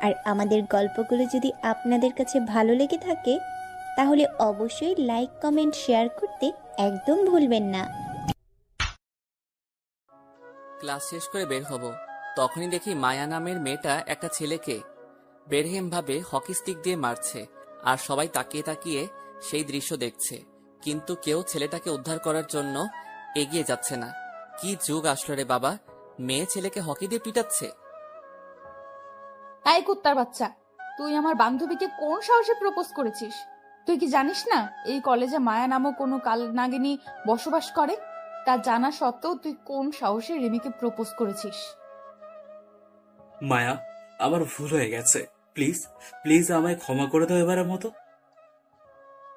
আর আমাদের গল্পগুলো যদি আপনাদের কাছে ভালো লেগে থাকে তাহলে অবশ্যই লাইক কমেন্ট শেয়ার করতে একদম ভুলবেন না। ক্লাস শেষ করে বের হব, তখনই দেখি মায়া নামের মেয়েটা একটা ছেলেকে বেরহেমভাবে হকি স্টিক দিয়ে মারছে, আর সবাই তাকিয়ে তাকিয়ে সেই দৃশ্য দেখছে, কিন্তু কেউ ছেলেটাকে উদ্ধার করার জন্য এগিয়ে যাচ্ছে না। কি যুগ আসলো রে বাবা, মেয়ে ছেলেকে হকি দিয়ে পিটাচ্ছে। এই কুত্তার বাচ্চা, তুই আমার বান্ধবীকে কোন সাহসে প্রপোজ করেছিস? তুই কি জানিস না এই কলেজে মায়া নামক কোনো কাল নাগিনী বসবাস করে? তা জানা সত্ত্বেও তুই কোন সাহসে রিমিকে প্রপোজ করেছিস? মায়া, আমার ভুল হয়ে গেছে, প্লিজ প্লিজ আমায় ক্ষমা করে দাও এবারের মতো।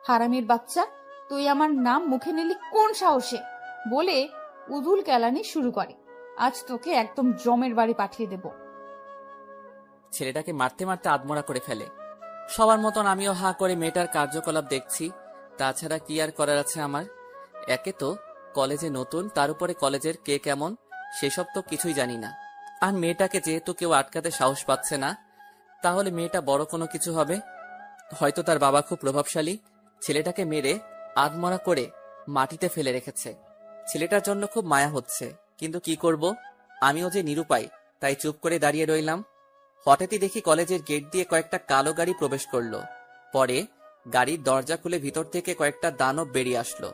হারামির বাচ্চা, তুই আমার নাম মুখে নিলি কোন সাহসে? বলে উদুল কেলানি শুরু করে। আজ তোকে একদম জমের বাড়ি পাঠিয়ে দেব। ছেলেটাকে মারতে মারতে আদমরা করে ফেলে। সবার মতন আমিও হা করে মেয়েটার কার্যকলাপ দেখছি। তাছাড়া কি আর করার আছে আমার? একে তো কলেজে নতুন, তার উপরে কলেজের কে কেমন সেসব তো কিছুই জানি না। আর মেয়েটাকে যেহেতু কেউ আটকাতে সাহস পাচ্ছে না, তাহলে মেয়েটা বড় কোনো কিছু হবে। হয়তো তার বাবা খুব প্রভাবশালী, ছেলেটাকে মেরে আধমরা করে মাটিতে ফেলে রেখেছে। ছেলেটার জন্য খুব মায়া হচ্ছে, কিন্তু কি করব, আমিও যে নিরুপায়, তাই চুপ করে দাঁড়িয়ে রইলাম। হঠাৎই দেখি কলেজের গেট দিয়ে কয়েকটা কালো গাড়ি প্রবেশ করলো। পরে গাড়ির দরজা খুলে ভিতর থেকে কয়েকটা দানব বেরিয়ে আসলো,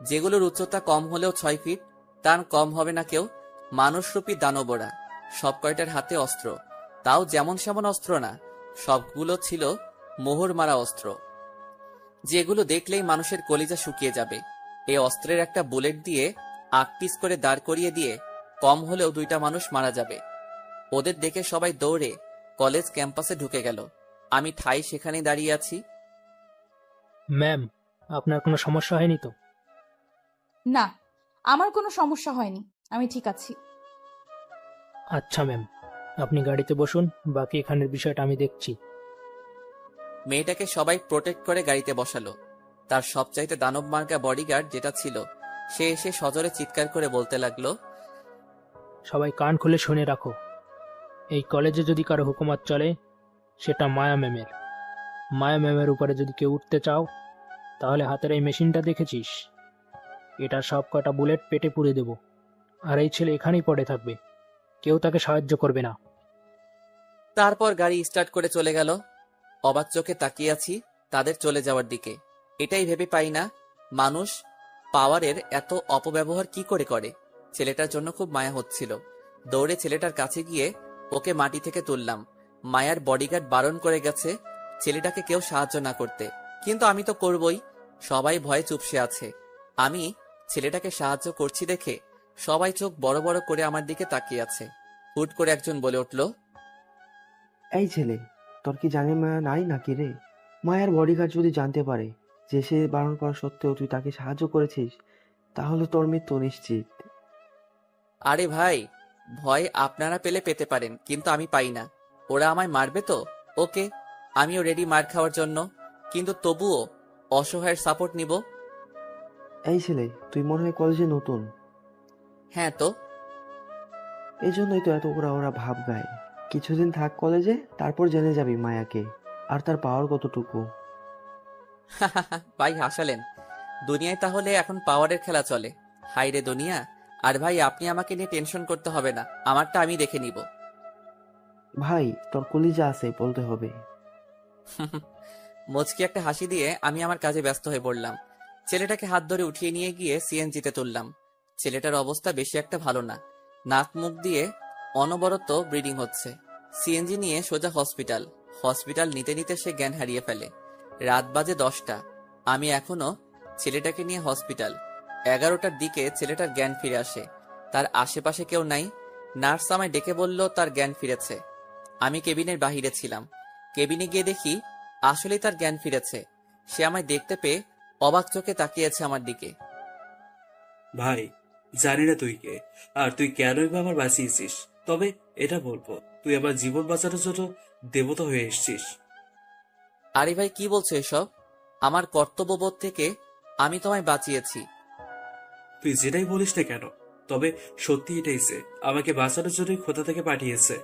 যেগুলোর উচ্চতা কম হলেও 6 ফিট, তার কম হবে না কেউ। মানুষরূপী দানবরা, সব কয়টার হাতে অস্ত্র, তাও যেমন সেমন অস্ত্র না, সবগুলো ছিল মোহর মারা অস্ত্র, যেগুলো দেখলেই মানুষের কলিজা শুকিয়ে যাবে। এই অস্ত্রের একটা বুলেট দিয়ে আকপিস করে দাঁড় করিয়ে দিয়ে কম হলেও 2টা মানুষ মারা যাবে। ওদের দেখে সবাই দৌড়ে কলেজ ক্যাম্পাসে ঢুকে গেল। আমি ঠাই সেখানে দাঁড়িয়ে আছি। ম্যাম, আপনার কোনো সমস্যা হয়নি তো? না, আমার কোনো সমস্যা হয়নি, আমি ঠিক আছি। আচ্ছা ম্যাম, আপনি গাড়িতে বসুন, বাকি এখানের বিষয়টা আমি দেখছি। মেয়েটাকে সবাই প্রোটেক্ট করে গাড়িতে বসালো। তার সবচাইতে দানব মার্কা বডিগার্ড যেটা ছিল, সে এসে সজোরে চিৎকার করে বলতে লাগলো, সবাই কান খুলে শুনে রাখো, এই কলেজে যদি কারো হুকুমত চলে সেটা মায়া ম্যামের। মায়া ম্যামের উপরে যদি কেউ উঠতে চাও, তাহলে হাতের এই মেশিনটা দেখেছিস, এটা সব কটা বুলেট পেটে পুড়ে দেব। আর এই ছেলে এখানেই পড়ে থাকবে, কেউ তাকে সাহায্য করবে না। তারপর গাড়ি স্টার্ট করে চলে গেল। অবাক চোখে তাকিয়ে আছি তাদের চলে যাওয়ার দিকে। এটাই ভেবে পাই না, মানুষ পাওয়ারের এত অপব্যবহার কি করে করে। ছেলেটার জন্য খুব মায়া হচ্ছিল। দৌড়ে ছেলেটার কাছে গিয়ে ওকে মাটি থেকে তুললাম। মায়ার বডিগার্ড বারণ করে গেছে ছেলেটাকে কেউ সাহায্য না করতে, কিন্তু আমি তো করবই। সবাই ভয়ে চুপসে আছে। আমি ছেলেটাকে সাহায্য করছি দেখে সবাই চোখ বড় বড় করে আমার দিকে তাকিয়ে আছে। হুট করে একজন বলে উঠল, এই ছেলে, তোর কি জানে মায়া নাই নাকি রে? মায়ার বডিগার্ড যদি জানতে পারে যে সে বারণ করা সত্ত্বেও তুই তাকে সাহায্য করেছিস, তাহলে তোর মৃত্যু নিশ্চিত। আরে ভাই, ভয় আপনারা পেলে পেতে পারেন, কিন্তু আমি পাই না। ওরা আমায় মারবে তো ওকে, আমিও রেডি মার খাওয়ার জন্য, কিন্তু তবুও অসহায়ের সাপোর্ট নিব। এই ছেলে, তুই মনে হয় কলেজে নতুন, হ্যাঁ তো। এই জন্যই তো এত ওরা ওরা ভাব গায়। কিছুদিন থাক কলেজে, তারপর জেনে যাবি মায়াকে আর তার পাওয়ার কতটুকু। ভাই হাসালেন। দুনিয়ায় তাহলে এখন পাওয়ারের খেলা চলে। হাই রে দুনিয়া। আর ভাই, আপনি আমাকে নিয়ে টেনশন করতে হবে না, আমারটা আমি দেখে নিব। ভাই, তোর কলিজা আছে বলতে হবে। মুচকি একটা হাসি দিয়ে আমি আমার কাজে ব্যস্ত হয়ে পড়লাম। ছেলেটাকে হাত ধরে উঠিয়ে নিয়ে গিয়ে সিএনজিতে তুললাম। ছেলেটার অবস্থা বেশি একটা ভালো না, নাক মুখ দিয়ে অনবরত ব্লিডিং হচ্ছে। সিএনজি নিয়ে সোজা হসপিটাল। হসপিটাল নিতে নিতে সে জ্ঞান হারিয়ে ফেলে। রাত বাজে 10টা। আমি এখনো ছেলেটাকে নিয়ে হসপিটাল। 11টার দিকে ছেলেটার জ্ঞান ফিরে আসে। তার আশেপাশে কেউ নাই। নার্স আমায় ডেকে বলল তার জ্ঞান ফিরেছে। আমি কেবিনের বাহিরে ছিলাম। কেবিনে গিয়ে দেখি আসলেই তার জ্ঞান ফিরেছে। সে আমায় দেখতে পেয়ে অবাক চোখে তাকিয়েছে আমার দিকে। ভাই, জানি না তুই কে, আর তুই কেনই বা আমার বাঁচিয়েছিস, তবে এটা বলবো, তুই আমার জীবন বাঁচানোর জন্য দেবতা হয়ে এসেছিস। আরে ভাই, কি বলছো এসব? আমার কর্তব্যবোধ থেকে আমি তোমায় বাঁচিয়েছি। তুই যেটাই বলিস না কেন, তবে সত্যি এটাই যে আমাকে বাঁচানোর জন্যই খোদা থেকে পাঠিয়েছে।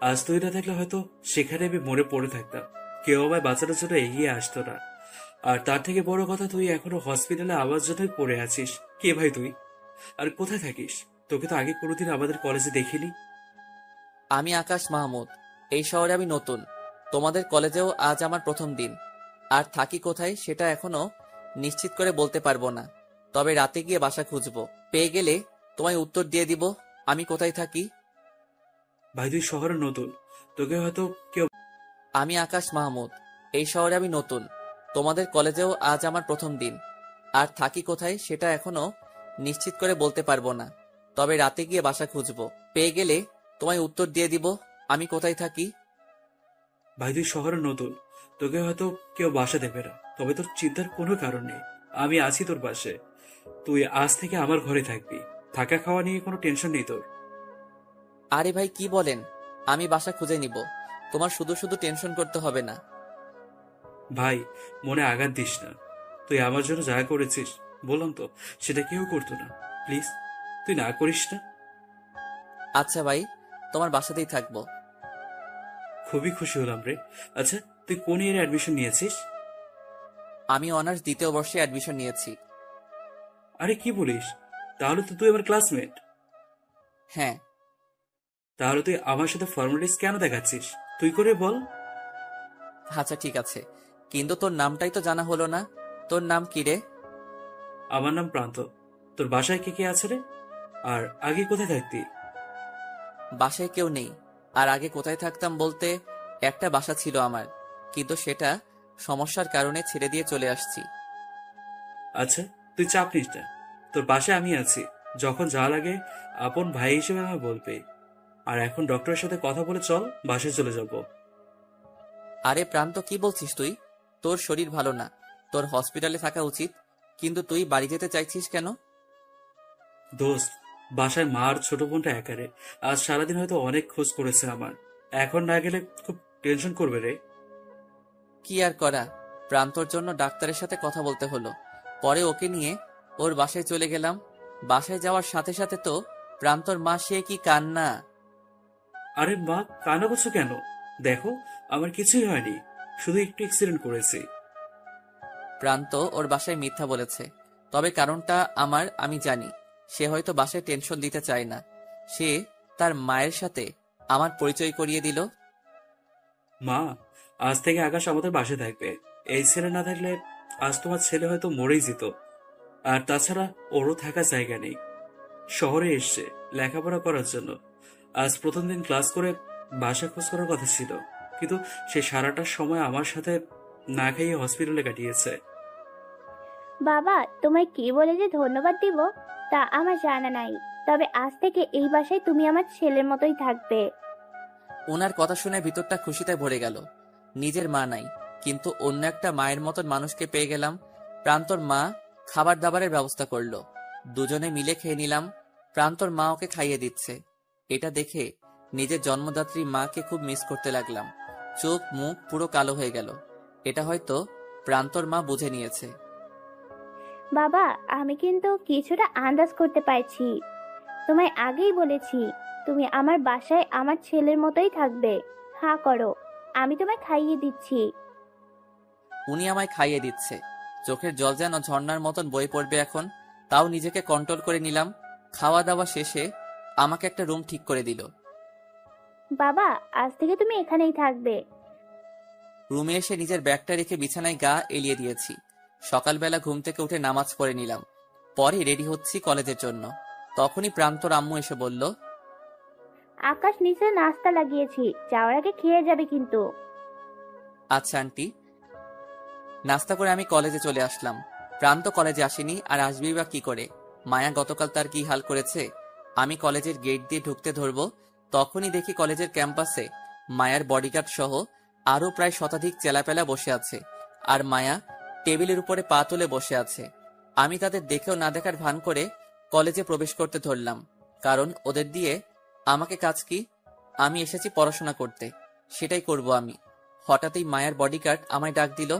আজ তুই না থাকলে হয়তো সেখানে আমি মরে পড়ে থাকতাম, কেউ আমায় বাঁচানোর জন্য এগিয়ে আসতো না। আর তার থেকে বড় কথা, তুই এখনো হসপিটালে আমার জন্যই পড়ে আছিস। কে ভাই তুই, আর কোথায় থাকিস? তোকে তো আগে কোনোদিন আমাদের কলেজে দেখিনি। আমি আকাশ মাহমুদ। এই শহরে আমি নতুন। তোমাদের কলেজেও আজ আমার প্রথম দিন। আর থাকি কোথায় সেটা এখনো নিশ্চিত করে বলতে পারবো না, তবে রাতে গিয়ে বাসা খুঁজবো। পেয়ে গেলে তোমায় উত্তর দিয়ে দিব আমি কোথায় থাকি। ভাই তুই শহরে নতুন, তোকে হয়তো কেউ। আমি আকাশ মাহমুদ। এই শহরে আমি নতুন। তোমাদের কলেজেও আজ আমার প্রথম দিন। আর থাকি কোথায় সেটা এখনো নিশ্চিত করে বলতে পারবো না, তবে রাতে গিয়ে বাসা খুঁজবো। পেয়ে গেলে তোমায় উত্তর দিয়ে দিব আমি কোথায় থাকি। ভাই তুই শহরে নতুন, তোকে হয়তো কেউ বাসা দেবে না, তবে তোর চিন্তার কোনো কারণ নেই। আমি আছি তোর পাশে। তুই আজ থেকে আমার ঘরে থাকবি। থাকা খাওয়া নিয়ে কোনো টেনশন নেই তোর। আরে ভাই কি বলেন, আমি বাসা খুঁজে নিব, তোমার শুধু শুধু টেনশন করতে হবে না। ভাই মনে আঘাত দিস না। তুই আমার জন্য যা করেছিস, বললাম তো, সেটা কেউ করতো না। প্লিজ তুই না করিস না। আচ্ছা ভাই, তোমার বাসাতেই থাকবো। খুবই খুশি হলাম রে। আচ্ছা, তুই কোন ইয়ারে অ্যাডমিশন নিয়েছিস? আমি অনার্স দ্বিতীয় বর্ষে অ্যাডমিশন নিয়েছি। আরে কি বলিস, তাহলে তো তুই আমার ক্লাসমেট। হ্যাঁ। তাহলে তুই আমার সাথে ফর্মালিটিস কেন দেখাচ্ছিস? তুই করে বল। আচ্ছা ঠিক আছে, কিন্তু তোর নামটাই তো জানা হলো না। তোর নাম কি রে? আমার নাম প্রান্ত। তোর বাসায় কে কে আছে রে? আর আগে কোথায় থাকতি? বাসায় কেউ নেই। আর আগে কোথায় থাকতাম বলতে, একটা বাসা ছিল আমার, কিন্তু সেটা সমস্যার কারণে ছেড়ে দিয়ে চলে আসছি। আচ্ছা তুই চাপ নিস না, তোর বাসায় আমি আছি। যখন যা লাগে আপন ভাই হিসেবে আমায় বলবে। আর এখন ডক্টরের সাথে কথা বলে চল, বাসায় চলে যাব। আরে প্রান্ত, কি বলছিস তুই? তোর শরীর ভালো না, তোর হসপিটালে থাকা উচিত, কিন্তু তুই বাড়ি যেতে চাইছিস কেন? দোস্ত, বাসায় মা আর ছোট বোনটা একারে। আজ সারাদিন হয়তো অনেক খোঁজ করেছে আমার। এখন না গেলে খুব টেনশন করবে রে। কি আর করা, প্রান্তর জন্য ডাক্তারের সাথে কথা বলতে হলো। পরে ওকে নিয়ে ওর বাসায় চলে গেলাম। বাসায় যাওয়ার সাথে সাথে তো প্রান্তর মা, সে কি কান্না! আরে মা, কান্না করছো কেন? দেখো, আমার কিছুই হয়নি, শুধু একটু অ্যাক্সিডেন্ট করেছি। প্রান্ত ওর বাসায় মিথ্যা বলেছে, তবে কারণটা আমি জানি। সে হয়তো বাসায় টেনশন দিতে চায় না। সে তার মায়ের সাথে আমার পরিচয় করিয়ে দিল। মা, আজ থেকে আকাশ আমাদের বাসায় থাকবে। এই ছেলে না থাকলে আজ তোমার ছেলে হয়তো মরেই যেত। আর তাছাড়া ওরও থাকার জায়গা নেই। শহরে এসছে লেখাপড়া করার জন্য। আজ প্রথম দিন ক্লাস করে বাসা খোঁজ করার কথা ছিল, কিন্তু সে সারাটা সময় আমার সাথে না খাইয়ে হসপিটালে কাটিয়েছে। বাবা, তোমায় কি বলে যে ধন্যবাদ দিব তা আমার জানা নাই, তবে আজ থেকে এই বাসায় তুমি আমার ছেলের মতোই থাকবে। ওনার কথা শুনে ভিতরটা খুশিতে ভরে গেল। নিজের মা নাই, কিন্তু অন্য একটা মায়ের মতন মানুষকে পেয়ে গেলাম। প্রান্তর মা খাবার দাবারের ব্যবস্থা করলো, দুজনে মিলে খেয়ে নিলাম। প্রান্তর মা ওকে খাইয়ে দিচ্ছে। এটা দেখে নিজের জন্মদাত্রী মাকে খুব মিস করতে লাগলাম। চোখ মুখ পুরো কালো হয়ে গেল। এটা হয়তো প্রান্তর মা বুঝে নিয়েছে। বাবা, আমি কিন্তু কিছুটা আন্দাজ করতে পারছি। তোমায় আগেই বলেছি তুমি আমার বাসায় আমার ছেলের মতোই থাকবে। হ্যাঁ করো, আমি তোমায় খাইয়ে দিচ্ছি। উনি আমায় খাইয়ে দিচ্ছে, চোখের জল যেন ঝর্ণার মতন বয়ে পড়বে এখন। তাও নিজেকে কন্ট্রোল করে নিলাম। খাওয়া দাওয়া শেষে আমাকে একটা রুম ঠিক করে দিল। বাবা, আজ থেকে তুমি এখানেই থাকবে। রুমে এসে নিজের ব্যাগটা রেখে বিছানায় গা এলিয়ে দিয়েছি। সকালবেলা ঘুম থেকে উঠে নামাজ পড়ে নিলাম। পরে রেডি হচ্ছি কলেজের জন্য। তখনই প্রান্তর আম্মু এসে বলল, আকাশ নিচে নাস্তা লাগিয়েছি, যাওয়ার আগে খেয়ে যাবে কিন্তু। আচ্ছা আন্টি। নাস্তা করে আমি কলেজে চলে আসলাম। প্রান্ত কলেজে আসেনি, আর আসবেই বা কি করে? মায়া গতকাল তার কি হাল করেছে। আমি কলেজের গেট দিয়ে ঢুকতে ধরবো, তখনই দেখি কলেজের ক্যাম্পাসে মায়ার বডিগার্ড সহ আরো প্রায় শতাধিক চেলাপেলা বসে আছে। আর মায়া টেবিলের উপরে পা তুলে বসে আছে। আমি তাদের দেখেও না দেখার ভান করে কলেজে প্রবেশ করতে ধরলাম, কারণ ওদের দিয়ে আমাকে কাজ কি? আমি এসেছি পড়াশোনা করতে, সেটাই করব আমি। হঠাৎই মায়ার বডিগার্ড আমায় ডাক দিল।